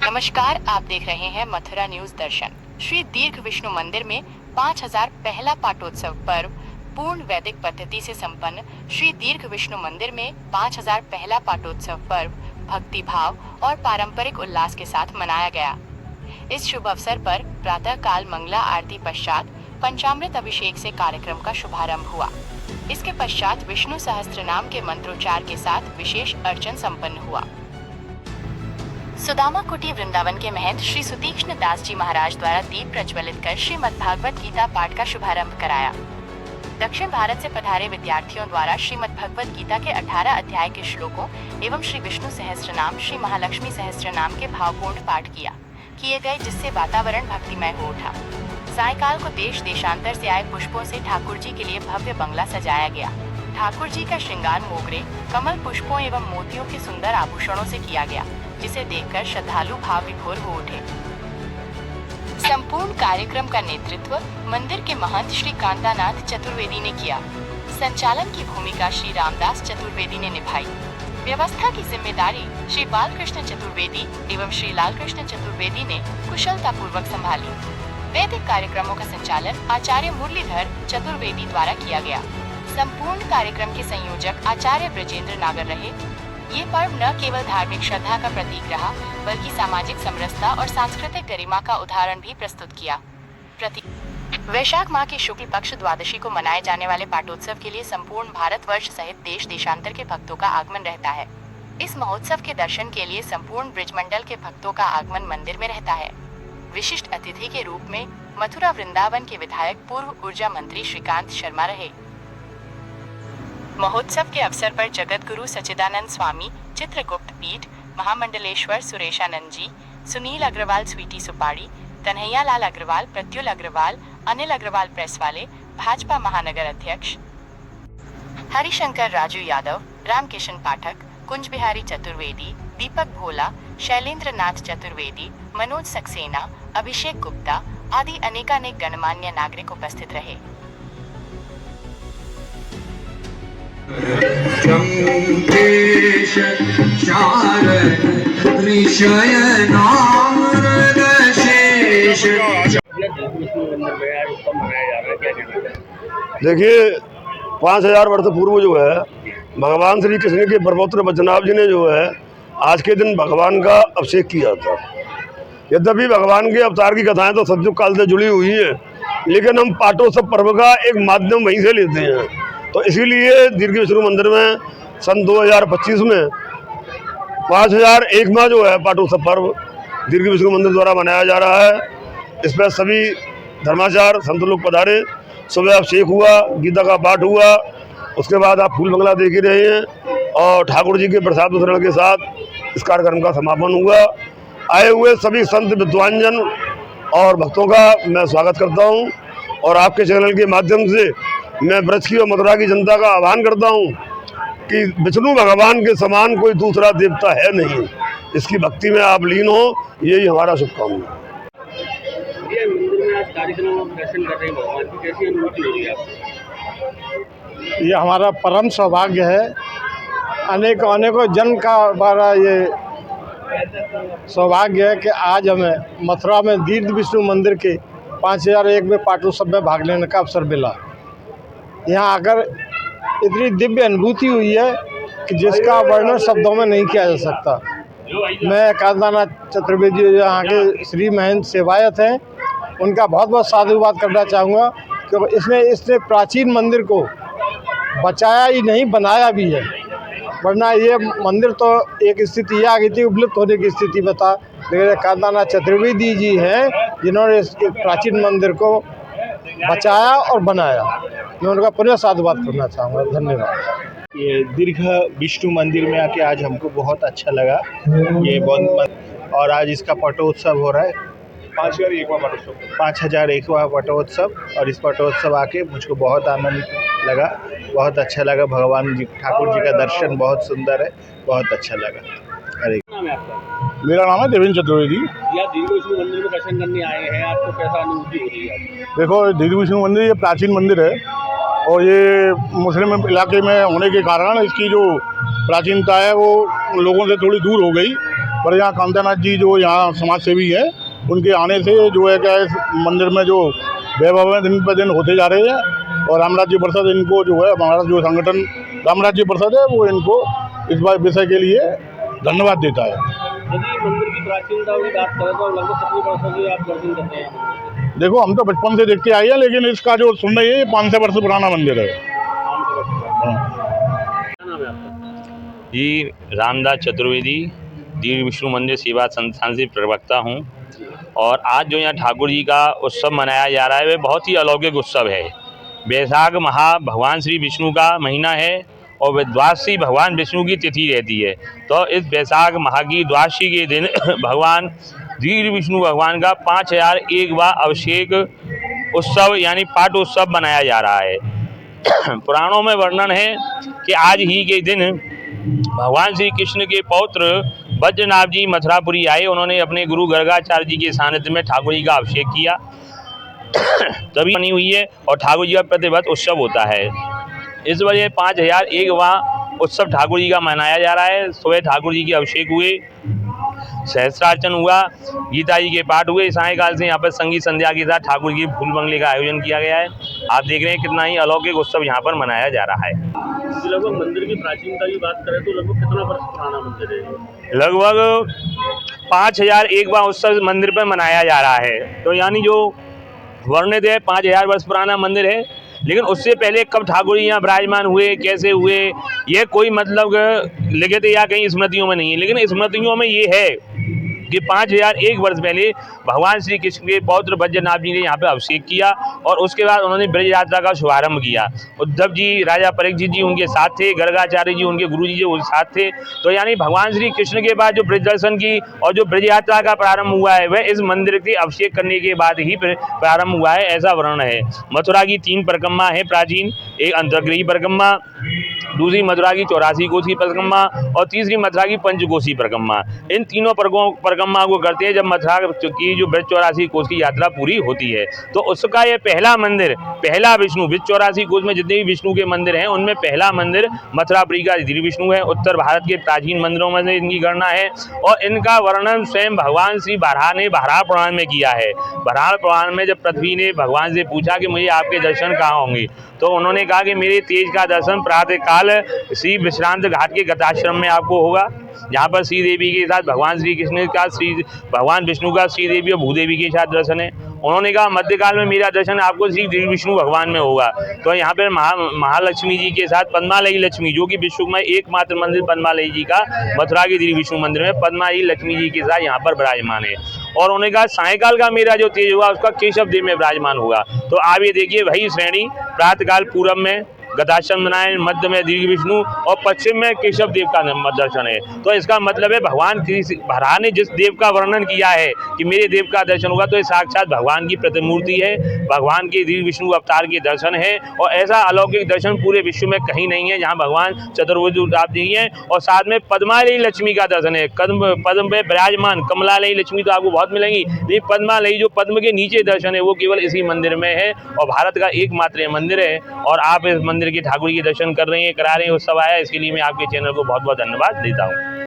नमस्कार, आप देख रहे हैं मथुरा न्यूज दर्शन। श्री दीर्घ विष्णु मंदिर में 5000 पहला पाटोत्सव पर्व पूर्ण वैदिक पद्धति से संपन्न। श्री दीर्घ विष्णु मंदिर में 5000 पहला पाटोत्सव पर्व भक्ति भाव और पारंपरिक उल्लास के साथ मनाया गया। इस शुभ अवसर पर प्रातः काल मंगला आरती पश्चात पंचामृत अभिषेक से कार्यक्रम का शुभारंभ हुआ। इसके पश्चात विष्णु सहस्त्रनाम के मंत्रोच्चार के साथ विशेष अर्चन संपन्न हुआ। सुदामा कुटी वृंदावन के महंत श्री सुतीक्ष्ण दास जी महाराज द्वारा दीप प्रज्वलित कर श्रीमद् भागवत गीता पाठ का शुभारंभ कराया। दक्षिण भारत से पधारे विद्यार्थियों द्वारा श्रीमद् भगवत गीता के 18 अध्याय के श्लोकों एवं श्री विष्णु सहस्त्रनाम श्री महालक्ष्मी सहस्त्रनाम के भावपूर्ण पाठ किए गए, जिससे वातावरण भक्तिमय हो उठा। सायकाल को देश देशांतर से आए पुष्पों से ठाकुर जी के लिए भव्य बंगला सजाया गया। ठाकुर जी का श्रृंगार मोगरे, कमल पुष्पों एवं मोतियों के सुंदर आभूषणों से किया गया, जिसे देखकर श्रद्धालु भाव विभोर हो उठे। संपूर्ण कार्यक्रम का नेतृत्व मंदिर के महंत श्री कांतानाथ चतुर्वेदी ने किया। संचालन की भूमिका श्री रामदास चतुर्वेदी ने निभाई। व्यवस्था की जिम्मेदारी श्री बालकृष्ण चतुर्वेदी एवं श्री लालकृष्ण चतुर्वेदी ने कुशलता पूर्वक संभाली। वैदिक कार्यक्रमों का संचालन आचार्य मुरलीधर चतुर्वेदी द्वारा किया गया। संपूर्ण कार्यक्रम के संयोजक आचार्य ब्रजेंद्र नागर रहे। ये पर्व न केवल धार्मिक श्रद्धा का प्रतीक रहा, बल्कि सामाजिक समरसता और सांस्कृतिक गरिमा का उदाहरण भी प्रस्तुत किया। वैशाख माह की शुक्ल पक्ष द्वादशी को मनाए जाने वाले पाटोत्सव के लिए संपूर्ण भारतवर्ष सहित देश देशांतर के भक्तों का आगमन रहता है। इस महोत्सव के दर्शन के लिए संपूर्ण ब्रिजमंडल के भक्तों का आगमन मंदिर में रहता है। विशिष्ट अतिथि के रूप में मथुरा वृंदावन के विधायक पूर्व ऊर्जा मंत्री श्रीकांत शर्मा रहे। महोत्सव के अवसर पर जगत गुरु सच्चिदानंद स्वामी, चित्रगुप्त पीठ, महामंडलेश्वर सुरेशानंद जी, सुनील अग्रवाल स्वीटी सुपाड़ी, कन्हैया लाल अग्रवाल, प्रत्युल अग्रवाल, अनिल अग्रवाल प्रेस वाले, भाजपा महानगर अध्यक्ष हरिशंकर राजू यादव, रामकिशन पाठक, कुंज बिहारी चतुर्वेदी, दीपक भोला, शैलेंद्र नाथ चतुर्वेदी, मनोज सक्सेना, अभिषेक गुप्ता आदि अनेकानेक गणमान्य नागरिक उपस्थित रहे। देखिए, 5000 वर्ष पूर्व जो है भगवान श्री कृष्ण के ब्रह्मपुत्र बचनाभ जी ने जो है आज के दिन भगवान का अभिषेक किया था। यद्यपि भगवान के अवतार की कथाएं तो सतयुग काल से जुड़ी हुई हैं, लेकिन हम पाटोत्सव पर्व का एक माध्यम वहीं से लेते हैं। तो इसीलिए दीर्घ विष्णु मंदिर में सन 2025 में 5001वां जो है पाटोत्सव पर्व दीर्घ विष्णु मंदिर द्वारा मनाया जा रहा है। इस पर सभी धर्माचार्य संत लोग पधारे। सुबह अभिषेक हुआ, गीता का पाठ हुआ, उसके बाद आप फूल बंगला देख ही रहे हैं और ठाकुर जी के प्रसाद वितरण के साथ इस कार्यक्रम का समापन हुआ। आए हुए सभी संत विद्वानजन और भक्तों का मैं स्वागत करता हूं और आपके चैनल के माध्यम से मैं ब्रज की और मथुरा की जनता का आह्वान करता हूं कि विष्णु भगवान के समान कोई दूसरा देवता है नहीं। इसकी भक्ति में आप लीन हो, यही हमारा शुभकामना। ये हमारा परम सौभाग्य है। अनेकों जन्म का हमारा ये सौभाग्य है कि आज हमें मथुरा में दीर्घ विष्णु मंदिर के 5001 में पाटोत्सव में भाग लेने का अवसर मिला। यहाँ आकर इतनी दिव्य अनुभूति हुई है कि जिसका वर्णन शब्दों में नहीं किया जा सकता। मैं कांतानाथ चतुर्वेदी जो यहाँ के श्री महंत सेवायत हैं, उनका बहुत बहुत साधुवाद करना चाहूँगा क्योंकि इसने प्राचीन मंदिर को बचाया ही नहीं, बनाया भी है। वरना ये मंदिर तो एक स्थिति ये आ गई थी, उपलुप्त होने की स्थिति बता। लेकिन कांतानाथ चतुर्वेदी जी हैं जिन्होंने इस प्राचीन मंदिर को बचाया और बनाया। मैं उनका पुनः साधुवाद करना चाहूँगा। धन्यवाद। ये दीर्घ विष्णु मंदिर में आके आज हमको बहुत अच्छा लगा। ये बहुत और आज इसका पाटोत्सव हो रहा है, 5001वां पाटोत्सव। और इस पाटोत्सव आके मुझको बहुत आनंद लगा, बहुत अच्छा लगा। भगवान जी ठाकुर जी का दर्शन बहुत सुंदर है, बहुत अच्छा लगा। हरे नाम है आपका? मेरा नाम है देवेंद्र चतुर्वेदी। या दीर्घ विष्णु मंदिर में दर्शन करने आए हैं, आपको कैसा अनुभूति हो रही है? देखो, दीर्घ विष्णु मंदिर ये प्राचीन मंदिर है और ये मुस्लिम इलाके में होने के कारण इसकी जो प्राचीनता है वो लोगों से थोड़ी दूर हो गई। पर यहाँ कांतानाथ जी जो यहाँ समाज सेवी हैं, उनके आने से जो है क्या इस मंदिर में जो वैभव है दिन पर दिन होते जा रहे हैं। और रामराज्य परिषद इनको जो है, हमारा जो संगठन रामराज्य परिषद है, वो इनको इस बार विषय के लिए धन्यवाद देता है। यदि मंदिर की प्राचीनता की बात करें तो लगभग कितने वर्षों से आप दर्शन करते हैं? देखो, हम तो बचपन से देखते आए हैं, लेकिन इसका जो सुन रही है ये 500 वर्ष पुराना मंदिर है। क्या नाम है आपका? जी, रामदास चतुर्वेदी, दीर्घ विष्णु मंदिर सेवा संस्थान से प्रवक्ता हूँ। और आज जो यहाँ ठाकुर जी का उत्सव मनाया जा रहा है वह बहुत ही अलौकिक उत्सव है। वैशाख महा भगवान श्री विष्णु का महीना है और द्वादशी भगवान विष्णु की तिथि रहती है। तो इस वैशाख माह की द्वादशी के दिन भगवान दीर्घ विष्णु भगवान का 5001वां अभिषेक उत्सव यानी पाठ उत्सव मनाया जा रहा है। पुराणों में वर्णन है कि आज ही के दिन भगवान श्री कृष्ण के पौत्र वज्रनाभ जी मथुरापुरी आए। उन्होंने अपने गुरु गर्गाचार्य जी के सानिध्य में ठाकुर जी का अभिषेक किया, तभी बनी हुई है और ठाकुर जी का प्रतिव्रत उत्सव होता है। इस वजह 5001वां उत्सव ठाकुर जी का मनाया जा रहा है। सुबह ठाकुर जी के अभिषेक हुए, सहस्त्रार्चन हुआ, गीता जी के पाठ हुए। सायंकाल से यहाँ पर संगीत संध्या के साथ ठाकुर जी फूल बंगले का आयोजन किया गया है। आप देख रहे हैं कितना ही अलौकिक उत्सव यहाँ पर मनाया जा रहा है। लगभग मंदिर की प्राचीनता की बात करें तो लगभग कितना वर्ष पुराना मंदिर है? लगभग 5001वां उत्सव मंदिर पर मनाया जा रहा है। तो यानी जो वर्णित है 5000 वर्ष पुराना मंदिर है। लेकिन उससे पहले कब ठाकुर जी यहाँ विराजमान हुए, कैसे हुए, ये कोई मतलब लिखित या कहीं स्मृतियों में नहीं है। लेकिन स्मृतियों में ये है कि 5001 वर्ष पहले भगवान श्री कृष्ण के पौत्र वज्रनाभ जी ने यहाँ पे अभिषेक किया और उसके बाद उन्होंने ब्रज यात्रा का शुभारंभ किया। उद्धव जी, राजा परीक्षित जी उनके साथ थे, गर्गाचार्य जी उनके गुरु जी उनके साथ थे। तो यानी भगवान श्री कृष्ण के बाद जो ब्रज दर्शन की और जो ब्रज यात्रा का प्रारंभ हुआ है वह इस मंदिर के अभिषेक करने के बाद ही प्रारंभ हुआ है, ऐसा वर्णन है। मथुरा की 3 परिक्रमा है प्राचीन, एक अंतर्गृही परिक्रमा, दूसरी मथुरा की 84 कोस की परिक्रमा और तीसरी मथुरा की पंचकोसी परिक्रमा। इन तीनों परिक्रमा को करते हैं जब मथुरा की जो ब्रज 84 कोस की यात्रा पूरी होती है। तो उसका ये पहला मंदिर, पहला विष्णु, ब्रज 84 कोस में जितने भी विष्णु के मंदिर हैं उनमें पहला मंदिर मथुरापुरी का दीर्घ विष्णु है। उत्तर भारत के प्राचीन मंदिरों में से इनकी गणना है और इनका वर्णन स्वयं भगवान श्री बारहा ने बराह पुराण में किया है। बराह पुराण में जब पृथ्वी ने भगवान से पूछा कि मुझे आपके दर्शन कहाँ होंगे, तो उन्होंने कहा कि मेरे तेज का दर्शन प्रातः काल श्री विश्रांत घाट के गताश्रम में आपको होगा, जहाँ पर श्री देवी के साथ भगवान श्री कृष्ण का, श्री भगवान विष्णु का श्री देवी और भूदेवी के साथ दर्शन है। उन्होंने कहा मध्यकाल में मेरा दर्शन आपको श्री देवी विष्णु भगवान में होगा। तो यहाँ पर महालक्ष्मी जी के साथ पद्मालयी लक्ष्मी, जो कि विश्व में एकमात्र मंदिर पद्मालयी जी का मथुरा के देवी विष्णु मंदिर में पद्मालयी लक्ष्मी जी के साथ यहाँ पर विराजमान है। और उन्होंने कहा सायंकाल का मेरा जो तेज होगा उसका केशव देव में विराजमान होगा। तो आप ये देखिए, वही श्रेणी प्रातःकाल पूरब में गताश्रम नारायण, मध्य में दीर्घ विष्णु और पश्चिम में केशव देव का दर्शन है। तो इसका मतलब है भगवान बराह ने जिस देव का वर्णन किया है कि मेरे देव का दर्शन होगा, तो ये साक्षात भगवान की प्रतिमूर्ति है, भगवान के दीर्घ विष्णु अवतार के दर्शन है। और ऐसा अलौकिक दर्शन पूरे विश्व में कहीं नहीं है जहाँ भगवान चतुर्भुज जी हैं और साथ में पद्मालयी लक्ष्मी का दर्शन है। पद्म पे विराजमान कमलालयी लक्ष्मी तो आपको बहुत मिलेंगी, लेकिन पद्मालयी जो पद्म के नीचे दर्शन है वो केवल इसी मंदिर में है और भारत का एकमात्र मंदिर है। और आप इस मंदिर के ठाकुर के दर्शन कर रहे हैं, करा रहे हैं, उत्सव आया, इसके लिए मैं आपके चैनल को बहुत बहुत धन्यवाद देता हूँ।